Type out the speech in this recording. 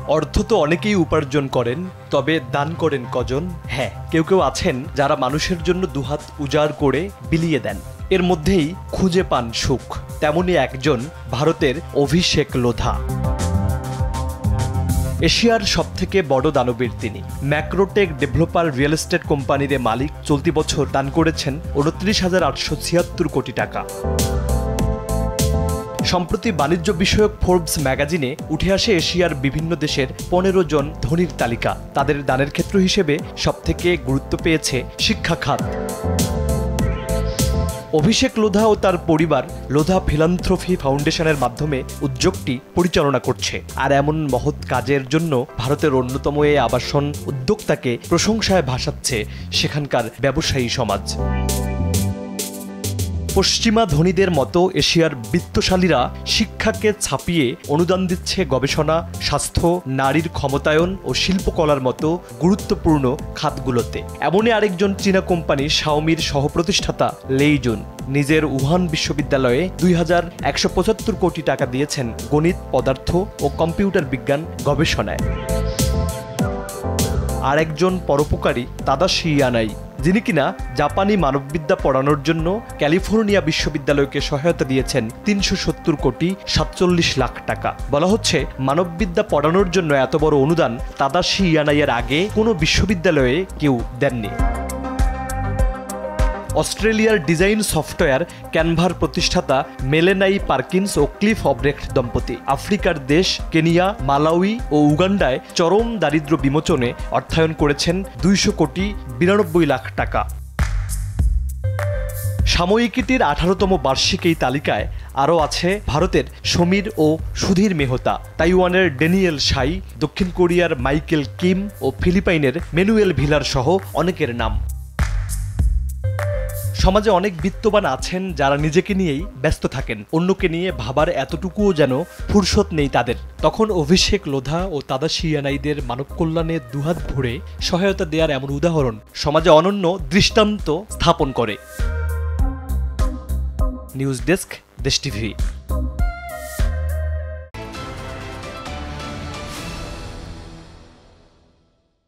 অর্থ তো অনেকেই উপার্জন করেন, তবে দান করেন কজন? হ্যাঁ, কেউ কেউ আছেন যারা মানুষের জন্য দুহাত উজাড় করে বিলিয়ে দেন। এর মধ্যেই খুঁজে পান সুখ। তেমনই একজন ভারতের অভিষেক লোধা। এশিয়ার সবথেকে বড় দানবীর তিনি। ম্যাক্রোটেক ডেভেলপার রিয়েল এস্টেট কোম্পানির মালিক। চলতি বছর দান করেছেন 29,876 কোটি টাকা। সম্প্রতি বাণিজ্য বিষয়ক ফোর্বস ম্যাগাজিনে উঠে আসে এশিয়ার বিভিন্ন দেশের 15 জন ধনীর তালিকা। তাদের দানের ক্ষেত্র হিসেবে সবথেকে গুরুত্ব পেয়েছে শিক্ষা খাত। অভিষেক লোধা ও তার পরিবার লোধা ফিলান্থ্রফি ফাউন্ডেশনের মাধ্যমে উদ্যোগটি পরিচালনা করছে। আর এমন মহৎ কাজের জন্য ভারতের অন্যতম এই আবাসন উদ্যোক্তাকে প্রশংসায় ভাসাচ্ছে সেখানকার ব্যবসায়ী সমাজ। পশ্চিমা ধনীদের মতো এশিয়ার বিত্তশালীরা শিক্ষাকে ছাপিয়ে অনুদান দিচ্ছে গবেষণা, স্বাস্থ্য, নারীর ক্ষমতায়ন ও শিল্পকলার মতো গুরুত্বপূর্ণ খাতগুলোতে। এমনই আরেকজন চীনা কোম্পানি শাওমির সহপ্রতিষ্ঠাতা লেই জুন নিজের উহান বিশ্ববিদ্যালয়ে 2,175 কোটি টাকা দিয়েছেন গণিত, পদার্থ ও কম্পিউটার বিজ্ঞান গবেষণায়। আরেকজন পরোপকারী তাদাশি ইয়ানাই, যিনি কিনা জাপানি মানববিদ্যা পড়ানোর জন্য ক্যালিফোর্নিয়া বিশ্ববিদ্যালয়কে সহায়তা দিয়েছেন 370 কোটি 47 লাখ টাকা। বলা হচ্ছে মানববিদ্যা পড়ানোর জন্য এত বড় অনুদান তাদাশি ইয়ানাইয়ের আগে কোনো বিশ্ববিদ্যালয়ে কেউ দেননি। অস্ট্রেলিয়ার ডিজাইন সফটওয়্যার ক্যানভার প্রতিষ্ঠাতা মেলেনাই পার্কিন্স ও ক্লিফ অব্রেক্ট দম্পতি আফ্রিকার দেশ কেনিয়া, মালাউই ও উগান্ডায় চরম দারিদ্র্য বিমোচনে অর্থায়ন করেছেন 200 কোটি 92 লাখ টাকা। সাময়িকীটির 18তম বার্ষিক এই তালিকায় আরও আছে ভারতের সমীর ও সুধীর মেহতা, তাইওয়ানের ড্যানিয়েল শাই, দক্ষিণ কোরিয়ার মাইকেল কিম ও ফিলিপাইনের মেনুয়েল ভিলার সহ অনেকের নাম। সমাজে অনেক বিত্তবান আছেন যারা নিজেকে নিয়েই ব্যস্ত থাকেন, অন্যকে নিয়ে ভাবার এতটুকুও যেন ফুরসত নেই তাদের। তখন অভিষেক লোধা ও তাদাশি ইয়ানাইদের মানব কল্যাণে দুহাত ভরে সহায়তা দেওয়ার এমন উদাহরণ সমাজে অনন্য দৃষ্টান্ত স্থাপন করে। নিউজ ডেস্ক, দেশ টিভি।